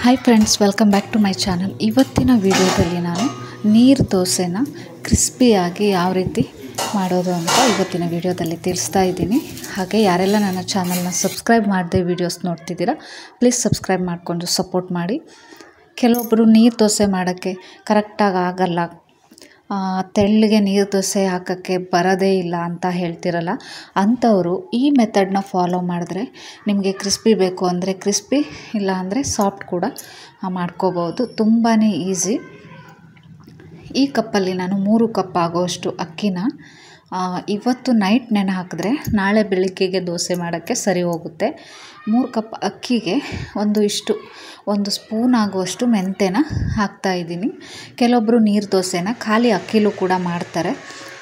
Hi friends, welcome back to my channel. ಇವತ್ತಿನ ವಿಡಿಯೋದಲ್ಲಿ ನಾನು ನೀರು ದೋಸೆನ ಕ್ರಿಸ್ಪಿಯಾಗಿ ಯಾವ ರೀತಿ ಮಾಡೋದು ಅಂತ ಇವತ್ತಿನ ವಿಡಿಯೋದಲ್ಲಿ ತಿಳಿಸ್ತಾ ಇದ್ದೀನಿ. ಹಾಗೆ ಯಾರೆಲ್ಲ ನನ್ನ ಚಾನಲ್ನ ಸಬ್ಸ್ಕ್ರೈಬ್ ಮಾಡದೆ ವಿಡಿಯೋಸ್ ನೋಡ್ತಿದ್ದೀರಾ, ಪ್ಲೀಸ್ ಸಬ್ಸ್ಕ್ರೈಬ್ ಮಾಡಿಕೊಂಡು ಸಪೋರ್ಟ್ ಮಾಡಿ. ಕೆಲವೊಬ್ಬರು ನೀರು ದೋಸೆ ಮಾಡೋಕ್ಕೆ ಕರೆಕ್ಟಾಗಿ ಆಗಲ್ಲ, ತೆಳ್ಳಗೆ ನೀರು ದೋಸೆ ಹಾಕೋಕ್ಕೆ ಬರೋದೇ ಇಲ್ಲ ಅಂತ ಹೇಳ್ತಿರಲ್ಲ, ಅಂಥವರು ಈ ಮೆಥಡನ್ನ ಫಾಲೋ ಮಾಡಿದ್ರೆ ನಿಮಗೆ ಕ್ರಿಸ್ಪಿ ಬೇಕು ಅಂದರೆ ಕ್ರಿಸ್ಪಿ, ಇಲ್ಲ ಅಂದರೆ ಸಾಫ್ಟ್ ಕೂಡ ಮಾಡ್ಕೋಬೋದು. ತುಂಬಾ ಈಸಿ. ಈ ಕಪ್ಪಲ್ಲಿ ನಾನು 3 ಕಪ್ ಆಗೋಷ್ಟು ಅಕ್ಕಿನ ಇವತ್ತು ನೈಟ್ ನೆನೆ ಹಾಕಿದ್ರೆ ನಾಳೆ ಬೆಳಿಗ್ಗೆಗೆ ದೋಸೆ ಮಾಡೋಕ್ಕೆ ಸರಿ ಹೋಗುತ್ತೆ. 3 ಕಪ್ ಅಕ್ಕಿಗೆ ಒಂದು ಸ್ಪೂನ್ ಆಗುವಷ್ಟು ಮೆಂತೆನ ಹಾಕ್ತಾಯಿದ್ದೀನಿ. ಕೆಲವೊಬ್ಬರು ನೀರು ದೋಸೆನ ಖಾಲಿ ಅಕ್ಕಿಲೂ ಕೂಡ ಮಾಡ್ತಾರೆ.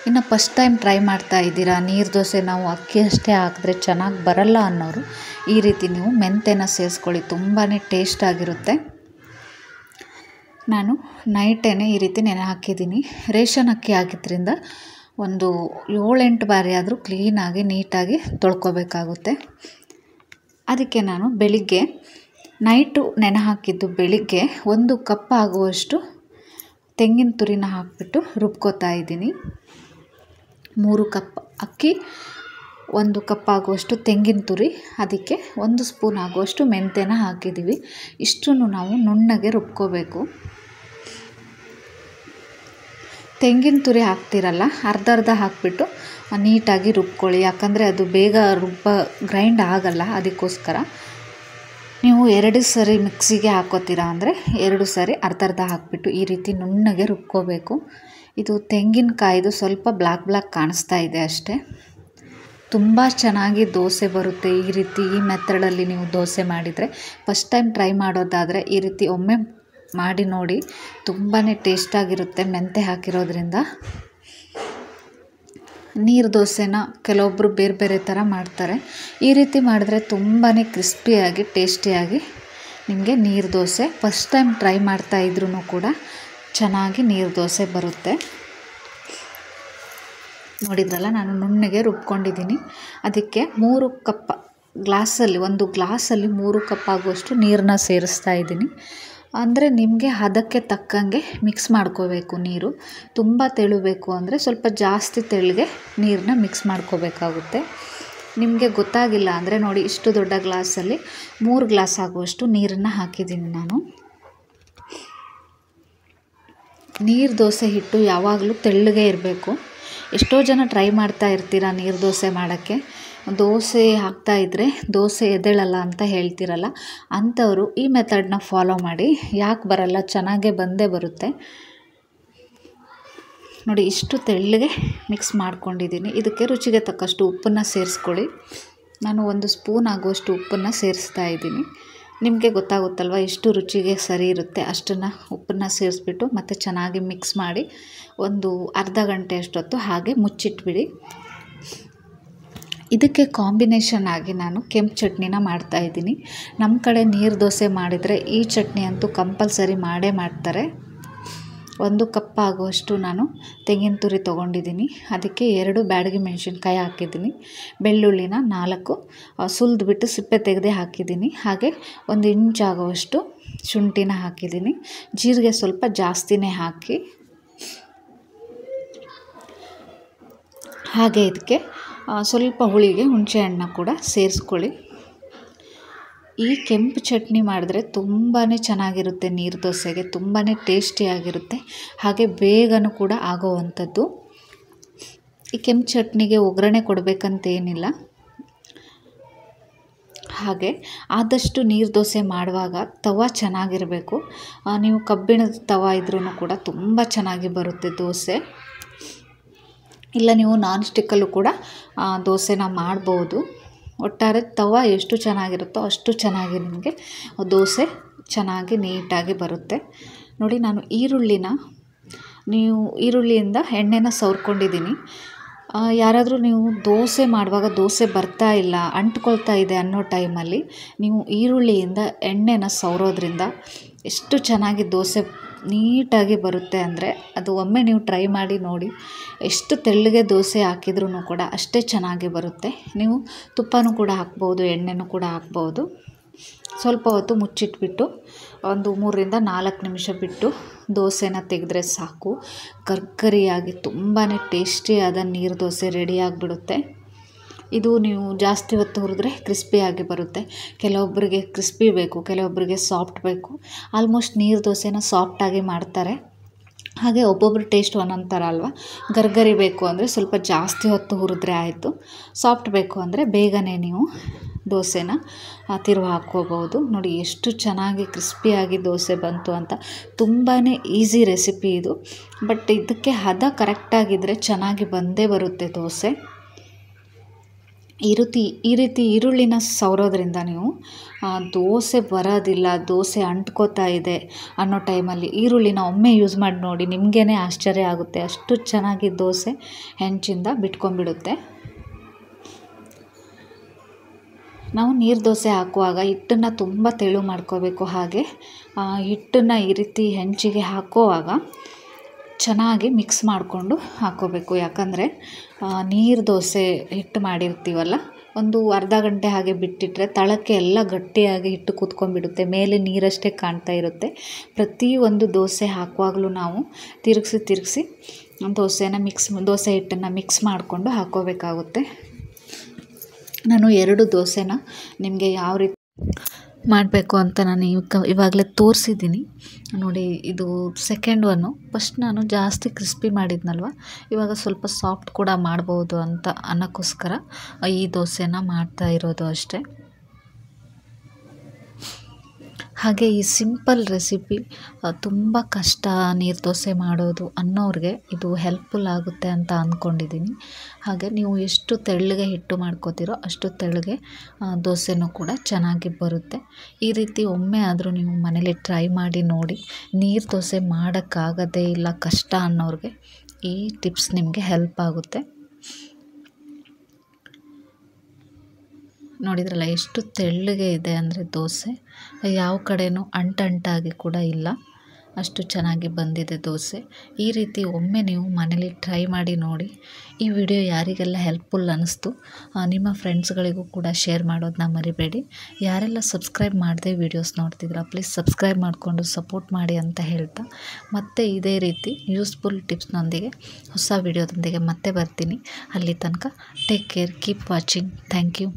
ಇನ್ನು ಫಸ್ಟ್ ಟೈಮ್ ಟ್ರೈ ಮಾಡ್ತಾ ಇದ್ದೀರಾ, ನೀರು ದೋಸೆ ನಾವು ಅಕ್ಕಿ ಅಷ್ಟೇ ಹಾಕಿದ್ರೆ ಚೆನ್ನಾಗಿ ಬರಲ್ಲ ಅನ್ನೋರು ಈ ರೀತಿ ನೀವು ಮೆಂತೆನ ಸೇರಿಸ್ಕೊಳ್ಳಿ, ತುಂಬಾ ಟೇಸ್ಟ್ ಆಗಿರುತ್ತೆ. ನಾನು ನೈಟೇನೆ ಈ ರೀತಿ ನೆನೆ ಹಾಕಿದ್ದೀನಿ. ರೇಷನ್ ಅಕ್ಕಿ ಆಗಿದ್ದರಿಂದ ಒಂದು 7-8 ಬಾರಿ ಆದರೂ ಕ್ಲೀನಾಗಿ ನೀಟಾಗಿ ತೊಳ್ಕೊಬೇಕಾಗುತ್ತೆ. ಅದಕ್ಕೆ ನಾನು ಬೆಳಿಗ್ಗೆ ನೈಟು ನೆನೆ ಹಾಕಿದ್ದು ಬೆಳಿಗ್ಗೆ 1 ಕಪ್ ಆಗುವಷ್ಟು ತೆಂಗಿನ ತುರಿನ ಹಾಕಿಬಿಟ್ಟು ರುಬ್ಕೋತಾ ಇದ್ದೀನಿ. 3 ಕಪ್ ಅಕ್ಕಿ, 1 ಕಪ್ ಆಗುವಷ್ಟು ತೆಂಗಿನ ತುರಿ, ಅದಕ್ಕೆ 1 ಸ್ಪೂನ್ ಆಗುವಷ್ಟು ಮೆಂತೆನ ಹಾಕಿದ್ದೀವಿ. ಇಷ್ಟನ್ನು ನಾವು ನುಣ್ಣಗೆ ರುಬ್ಕೋಬೇಕು. ತೆಂಗಿನ ತುರಿ ಹಾಕ್ತಿರಲ್ಲ, ಅರ್ಧ ಹಾಕಿಬಿಟ್ಟು ನೀಟಾಗಿ ರುಬ್ಕೊಳ್ಳಿ, ಯಾಕಂದರೆ ಅದು ಬೇಗ ಗ್ರೈಂಡ್ ಆಗಲ್ಲ. ಅದಕ್ಕೋಸ್ಕರ ನೀವು 2 ಸರಿ ಮಿಕ್ಸಿಗೆ ಹಾಕೋತೀರಾ ಅಂದರೆ 2 ಸರಿ ಅರ್ಧ ಹಾಕಿಬಿಟ್ಟು ಈ ರೀತಿ ನುಣ್ಣಗೆ ರುಬ್ಕೋಬೇಕು. ಇದು ತೆಂಗಿನಕಾಯಿದು ಸ್ವಲ್ಪ ಬ್ಲ್ಯಾಕ್ ಕಾಣಿಸ್ತಾ ಇದೆ ಅಷ್ಟೇ. ತುಂಬ ಚೆನ್ನಾಗಿ ದೋಸೆ ಬರುತ್ತೆ ಈ ಮೆಥಡಲ್ಲಿ ನೀವು ದೋಸೆ ಮಾಡಿದರೆ. ಫಸ್ಟ್ ಟೈಮ್ ಟ್ರೈ ಮಾಡೋದಾದರೆ ಈ ರೀತಿ ಒಮ್ಮೆ ಮಾಡಿ ನೋಡಿ, ತುಂಬಾ ಟೇಸ್ಟಾಗಿರುತ್ತೆ ಮೆಂತೆ ಹಾಕಿರೋದ್ರಿಂದ. ನೀರು ದೋಸೆನ ಕೆಲವೊಬ್ಬರು ಬೇರೆ ಥರ ಮಾಡ್ತಾರೆ. ಈ ರೀತಿ ಮಾಡಿದ್ರೆ ತುಂಬಾ ಕ್ರಿಸ್ಪಿಯಾಗಿ ಟೇಸ್ಟಿಯಾಗಿ ನಿಮಗೆ ನೀರು ದೋಸೆ ಫಸ್ಟ್ ಟೈಮ್ ಟ್ರೈ ಮಾಡ್ತಾ ಇದ್ರೂ ಕೂಡ ಚೆನ್ನಾಗಿ ನೀರು ದೋಸೆ ಬರುತ್ತೆ. ನೋಡಿದ್ರಲ್ಲ, ನಾನು ನುಣ್ಣಗೆ ರುಬ್ಕೊಂಡಿದ್ದೀನಿ. ಅದಕ್ಕೆ 3 ಕಪ್ ಗ್ಲಾಸಲ್ಲಿ 1 ಗ್ಲಾಸಲ್ಲಿ 3 ಕಪ್ ಆಗುವಷ್ಟು ನೀರನ್ನ ಸೇರಿಸ್ತಾ ಇದ್ದೀನಿ. ಅಂದರೆ ನಿಮಗೆ ಹದಕ್ಕೆ ತಕ್ಕಂಗೆ ಮಿಕ್ಸ್ ಮಾಡ್ಕೋಬೇಕು. ನೀರು ತುಂಬ ತೆಳುಬೇಕು ಅಂದರೆ ಸ್ವಲ್ಪ ಜಾಸ್ತಿ ತೆಳ್ಳಗೆ ನೀರನ್ನ ಮಿಕ್ಸ್ ಮಾಡ್ಕೋಬೇಕಾಗುತ್ತೆ. ನಿಮಗೆ ಗೊತ್ತಾಗಿಲ್ಲ ಅಂದರೆ ನೋಡಿ, ಇಷ್ಟು ದೊಡ್ಡ ಗ್ಲಾಸಲ್ಲಿ 3 ಗ್ಲಾಸ್ ಆಗುವಷ್ಟು ನೀರನ್ನು ಹಾಕಿದ್ದೀನಿ ನಾನು. ನೀರು ದೋಸೆ ಹಿಟ್ಟು ಯಾವಾಗಲೂ ತೆಳ್ಳಗೆ ಇರಬೇಕು. ಎಷ್ಟೋ ಜನ ಟ್ರೈ ಮಾಡ್ತಾ ಇರ್ತೀರ ನೀರು ದೋಸೆ ಮಾಡೋಕ್ಕೆ, ದೋಸೆ ಹಾಕ್ತಾಯಿದ್ರೆ ದೋಸೆ ಎದ್ದೇಳಲ್ಲ ಅಂತ ಹೇಳ್ತಿರಲ್ಲ, ಅಂಥವರು ಈ ಮೆಥಡನ್ನ ಫಾಲೋ ಮಾಡಿ. ಯಾಕೆ ಬರಲ್ಲ, ಚೆನ್ನಾಗೇ ಬಂದೇ ಬರುತ್ತೆ. ನೋಡಿ, ಇಷ್ಟು ತೆಳ್ಳಗೆ ಮಿಕ್ಸ್ ಮಾಡ್ಕೊಂಡಿದ್ದೀನಿ. ಇದಕ್ಕೆ ರುಚಿಗೆ ತಕ್ಕಷ್ಟು ಉಪ್ಪನ್ನು ಸೇರಿಸ್ಕೊಳ್ಳಿ. ನಾನು 1 ಸ್ಪೂನ್ ಆಗುವಷ್ಟು ಉಪ್ಪನ್ನು ಸೇರಿಸ್ತಾ ಇದ್ದೀನಿ. ನಿಮಗೆ ಗೊತ್ತಾಗುತ್ತಲ್ವ ಎಷ್ಟು ರುಚಿಗೆ ಸರಿ ಇರುತ್ತೆ, ಅಷ್ಟನ್ನು ಉಪ್ಪನ್ನು ಸೇರಿಸ್ಬಿಟ್ಟು ಮತ್ತೆ ಚೆನ್ನಾಗಿ ಮಿಕ್ಸ್ ಮಾಡಿ ಒಂದು ಅರ್ಧ ಗಂಟೆ ಅಷ್ಟೊತ್ತು ಹಾಗೆ ಮುಚ್ಚಿಟ್ಬಿಡಿ. ಇದಕ್ಕೆ ಕಾಂಬಿನೇಷನ್ ಆಗಿ ನಾನು ಕೆಂಪು ಚಟ್ನಿನ ಮಾಡ್ತಾಯಿದ್ದೀನಿ. ನಮ್ಮ ಕಡೆ ನೀರು ದೋಸೆ ಮಾಡಿದರೆ ಈ ಚಟ್ನಿ ಅಂತೂ ಕಂಪಲ್ಸರಿ ಮಾಡೇ ಮಾಡ್ತಾರೆ. 1 ಕಪ್ ಆಗುವಷ್ಟು ನಾನು ತೆಂಗಿನ ತುರಿ ತೊಗೊಂಡಿದ್ದೀನಿ. ಅದಕ್ಕೆ 2 ಬ್ಯಾಡಗಿ ಮೆಣಸಿನ್ಕಾಯಿ ಹಾಕಿದ್ದೀನಿ. ಬೆಳ್ಳುಳ್ಳಿನ 4 ಸುಲಿದ್ಬಿಟ್ಟು ಸಿಪ್ಪೆ ತೆಗೆದೇ ಹಾಕಿದ್ದೀನಿ. ಹಾಗೆ 1 ಇಂಚ್ ಆಗುವಷ್ಟು ಶುಂಠಿನ ಹಾಕಿದ್ದೀನಿ. ಜೀರಿಗೆ ಸ್ವಲ್ಪ ಜಾಸ್ತಿನೇ ಹಾಕಿ, ಹಾಗೆ ಇದಕ್ಕೆ ಸ್ವಲ್ಪ ಹುಳಿಗೆ ಹುಣಸೆಹಣ್ಣು ಕೂಡ ಸೇರಿಸ್ಕೊಳ್ಳಿ. ಈ ಕೆಂಪು ಚಟ್ನಿ ಮಾಡಿದ್ರೆ ತುಂಬಾ ಚೆನ್ನಾಗಿರುತ್ತೆ. ನೀರು ದೋಸೆಗೆ ತುಂಬಾ ಟೇಸ್ಟಿಯಾಗಿರುತ್ತೆ, ಹಾಗೆ ಬೇಗನೂ ಕೂಡ ಆಗೋವಂಥದ್ದು. ಈ ಕೆಂಪು ಚಟ್ನಿಗೆ ಒಗ್ಗರಣೆ ಕೊಡಬೇಕಂತೇನಿಲ್ಲ. ಹಾಗೆ ಆದಷ್ಟು ನೀರು ದೋಸೆ ಮಾಡುವಾಗ ತವ ಚೆನ್ನಾಗಿರಬೇಕು. ನೀವು ಕಬ್ಬಿಣದ ತವ ಇದ್ರೂ ಕೂಡ ತುಂಬ ಚೆನ್ನಾಗಿ ಬರುತ್ತೆ ದೋಸೆ. ಇಲ್ಲ ನೀವು ನಾನ್ ಸ್ಟಿಕ್ಕಲ್ಲೂ ಕೂಡ ದೋಸೆನ ಮಾಡ್ಬೋದು. ಒಟ್ಟಾರೆ ತವ ಎಷ್ಟು ಚೆನ್ನಾಗಿರುತ್ತೋ ಅಷ್ಟು ಚೆನ್ನಾಗಿ ನಿಮಗೆ ದೋಸೆ ಚೆನ್ನಾಗಿ ನೀಟಾಗಿ ಬರುತ್ತೆ. ನೋಡಿ, ನಾನು ಈರುಳ್ಳಿಯಿಂದ ಎಣ್ಣೆನ ಸವರ್ಕೊಂಡಿದ್ದೀನಿ. ಯಾರಾದರೂ ನೀವು ದೋಸೆ ಮಾಡುವಾಗ ದೋಸೆ ಬರ್ತಾ ಇಲ್ಲ, ಅಂಟ್ಕೊಳ್ತಾ ಇದೆ ಅನ್ನೋ ಟೈಮಲ್ಲಿ ನೀವು ಈರುಳ್ಳಿಯಿಂದ ಎಣ್ಣೆನ ಸವರೋದ್ರಿಂದ ಎಷ್ಟು ಚೆನ್ನಾಗಿ ದೋಸೆ ನೀಟಾಗಿ ಬರುತ್ತೆ ಅಂದರೆ ಅದು ಒಮ್ಮೆ ನೀವು ಟ್ರೈ ಮಾಡಿ ನೋಡಿ. ಎಷ್ಟು ತೆಳ್ಳಗೆ ದೋಸೆ ಹಾಕಿದ್ರೂ ಕೂಡ ಅಷ್ಟೇ ಚೆನ್ನಾಗಿ ಬರುತ್ತೆ. ನೀವು ತುಪ್ಪನೂ ಕೂಡ ಹಾಕ್ಬೋದು, ಎಣ್ಣೆನೂ ಕೂಡ ಹಾಕ್ಬೋದು. ಸ್ವಲ್ಪ ಹೊತ್ತು ಮುಚ್ಚಿಟ್ಬಿಟ್ಟು ಒಂದು 3ರಿಂದ 4 ನಿಮಿಷ ಬಿಟ್ಟು ದೋಸೆನ ತೆಗೆದ್ರೆ ಸಾಕು. ಕರ್ಕರಿಯಾಗಿ ತುಂಬಾ ಟೇಸ್ಟಿಯಾದ ನೀರು ದೋಸೆ ರೆಡಿ ಆಗಿಬಿಡುತ್ತೆ. ಇದು ನೀವು ಜಾಸ್ತಿ ಹೊತ್ತು ಹುರಿದ್ರೆ ಕ್ರಿಸ್ಪಿಯಾಗಿ ಬರುತ್ತೆ. ಕೆಲವೊಬ್ಬರಿಗೆ ಕ್ರಿಸ್ಪಿ ಬೇಕು, ಕೆಲವೊಬ್ಬರಿಗೆ ಸಾಫ್ಟ್ ಬೇಕು. ಆಲ್ಮೋಸ್ಟ್ ನೀರು ದೋಸೆನ ಸಾಫ್ಟಾಗಿ ಮಾಡ್ತಾರೆ. ಹಾಗೆ ಒಬ್ಬೊಬ್ಬರು ಟೇಸ್ಟ್ ಒಂದೊಂದು ಥರ ಅಲ್ವಾ. ಗರ್ಗರಿ ಬೇಕು ಅಂದರೆ ಸ್ವಲ್ಪ ಜಾಸ್ತಿ ಹೊತ್ತು ಹುರಿದ್ರೆ ಆಯಿತು. ಸಾಫ್ಟ್ ಬೇಕು ಅಂದರೆ ಬೇಗನೆ ನೀವು ದೋಸೆನ ತಿರುವು ಹಾಕ್ಕೋಬೋದು. ನೋಡಿ ಎಷ್ಟು ಚೆನ್ನಾಗಿ ಕ್ರಿಸ್ಪಿಯಾಗಿ ದೋಸೆ ಬಂತು ಅಂತ. ತುಂಬಾ ಈಸಿ ರೆಸಿಪಿ ಇದು. ಬಟ್ ಇದಕ್ಕೆ ಹದ ಕರೆಕ್ಟಾಗಿದ್ದರೆ ಚೆನ್ನಾಗಿ ಬಂದೇ ಬರುತ್ತೆ ದೋಸೆ. ಈ ರೀತಿ ಈರುಳ್ಳಿನ ಸವರೋದ್ರಿಂದ ನೀವು ದೋಸೆ ಬರೋದಿಲ್ಲ, ದೋಸೆ ಅಂಟ್ಕೋತಾ ಇದೆ ಅನ್ನೋ ಟೈಮಲ್ಲಿ ಈರುಳ್ಳಿನ ಒಮ್ಮೆ ಯೂಸ್ ಮಾಡಿ ನೋಡಿ, ನಿಮಗೇ ಆಶ್ಚರ್ಯ ಆಗುತ್ತೆ. ಅಷ್ಟು ಚೆನ್ನಾಗಿ ದೋಸೆ ಹೆಂಚಿಂದ ಬಿಟ್ಕೊಂಡ್ಬಿಡುತ್ತೆ. ನಾವು ನೀರು ದೋಸೆ ಹಾಕುವಾಗ ಹಿಟ್ಟನ್ನು ತುಂಬ ತೆಳು ಮಾಡ್ಕೋಬೇಕು. ಹಾಗೆ ಹಿಟ್ಟನ್ನು ಈ ರೀತಿ ಹೆಂಚಿಗೆ ಹಾಕುವಾಗ ಚೆನ್ನಾಗಿ ಮಿಕ್ಸ್ ಮಾಡಿಕೊಂಡು ಹಾಕ್ಕೋಬೇಕು. ಯಾಕಂದರೆ ನೀರು ದೋಸೆ ಹಿಟ್ಟು ಮಾಡಿರ್ತೀವಲ್ಲ, ಒಂದು ಅರ್ಧ ಗಂಟೆ ಹಾಗೆ ಬಿಟ್ಟಿಟ್ಟರೆ ತಳಕ್ಕೆ ಎಲ್ಲ ಗಟ್ಟಿಯಾಗಿ ಹಿಟ್ಟು ಕೂತ್ಕೊಂಡ್ಬಿಡುತ್ತೆ. ಮೇಲೆ ನೀರಷ್ಟೇ ಕಾಣ್ತಾ ಇರುತ್ತೆ. ಪ್ರತಿಯೊಂದು ದೋಸೆ ಹಾಕುವಾಗಲೂ ನಾವು ತಿರುಗಿಸಿ ದೋಸೆ ಹಿಟ್ಟನ್ನು ಮಿಕ್ಸ್ ಮಾಡಿಕೊಂಡು ಹಾಕ್ಕೋಬೇಕಾಗುತ್ತೆ. ನಾನು 2 ದೋಸೆನ ನಿಮಗೆ ಯಾವ ರೀತಿ ಮಾಡಬೇಕು ಅಂತ ನಾನು ಇವಾಗಲೇ ತೋರಿಸಿದ್ದೀನಿ ನೋಡಿ. ಇದು ಸೆಕೆಂಡ್ ಒನ್ನು. ಫಸ್ಟ್ ನಾನು ಜಾಸ್ತಿ ಕ್ರಿಸ್ಪಿ ಮಾಡಿದ್ನಲ್ವ, ಇವಾಗ ಸ್ವಲ್ಪ ಸಾಫ್ಟ್ ಕೂಡ ಮಾಡ್ಬೋದು ಅಂತ ಅನ್ನೋಕ್ಕೋಸ್ಕರ ಈ ದೋಸೆನ ಮಾಡ್ತಾ ಇರೋದು ಅಷ್ಟೇ. ಹಾಗೆ ಈ ಸಿಂಪಲ್ ರೆಸಿಪಿ ತುಂಬ ಕಷ್ಟ ನೀರು ದೋಸೆ ಮಾಡೋದು ಅನ್ನೋರಿಗೆ ಇದು ಹೆಲ್ಪ್ಫುಲ್ ಆಗುತ್ತೆ ಅಂತ ಅಂದ್ಕೊಂಡಿದ್ದೀನಿ. ಹಾಗೆ ನೀವು ಎಷ್ಟು ತೆಳ್ಳಗೆ ಹಿಟ್ಟು ಮಾಡ್ಕೋತೀರೋ ಅಷ್ಟು ತೆಳ್ಳಗೆ ದೋಸೆನೂ ಕೂಡ ಚೆನ್ನಾಗಿ ಬರುತ್ತೆ. ಈ ರೀತಿ ಒಮ್ಮೆ ಆದರೂ ನೀವು ಮನೇಲಿ ಟ್ರೈ ಮಾಡಿ ನೋಡಿ. ನೀರು ದೋಸೆ ಮಾಡೋಕ್ಕಾಗದೇ ಇಲ್ಲ ಕಷ್ಟ ಅನ್ನೋರಿಗೆ ಈ ಟಿಪ್ಸ್ ನಿಮಗೆ ಹೆಲ್ಪ್ ಆಗುತ್ತೆ. ನೋಡಿದ್ರಲ್ಲ ಎಷ್ಟು ತೆಳ್ಳಗೆ ಇದೆ ಅಂದರೆ ದೋಸೆ, ಯಾವ ಕಡೆನೂ ಅಂಟಾಗಿ ಕೂಡ ಇಲ್ಲ. ಅಷ್ಟು ಚೆನ್ನಾಗಿ ಬಂದಿದೆ ದೋಸೆ. ಈ ರೀತಿ ಒಮ್ಮೆ ನೀವು ಮನೇಲಿ ಟ್ರೈ ಮಾಡಿ ನೋಡಿ. ಈ ವಿಡಿಯೋ ಯಾರಿಗೆಲ್ಲ ಹೆಲ್ಪ್ಫುಲ್ ಅನ್ನಿಸ್ತು ನಿಮ್ಮ ಫ್ರೆಂಡ್ಸ್ಗಳಿಗೂ ಕೂಡ ಶೇರ್ ಮಾಡೋದನ್ನ ಮರಿಬೇಡಿ. ಯಾರೆಲ್ಲ ಸಬ್ಸ್ಕ್ರೈಬ್ ಮಾಡದೆ ವೀಡಿಯೋಸ್ ನೋಡ್ತಿದ್ದೀರಾ ಪ್ಲೀಸ್ ಸಬ್ಸ್ಕ್ರೈಬ್ ಮಾಡಿಕೊಂಡು ಸಪೋರ್ಟ್ ಮಾಡಿ ಅಂತ ಹೇಳ್ತಾ, ಮತ್ತೆ ಇದೇ ರೀತಿ ಯೂಸ್ಫುಲ್ ಟಿಪ್ಸ್ನೊಂದಿಗೆ ಹೊಸ ವಿಡಿಯೋದೊಂದಿಗೆ ಮತ್ತೆ ಬರ್ತೀನಿ. ಅಲ್ಲಿ ತನಕ take care, keep watching. Thank you.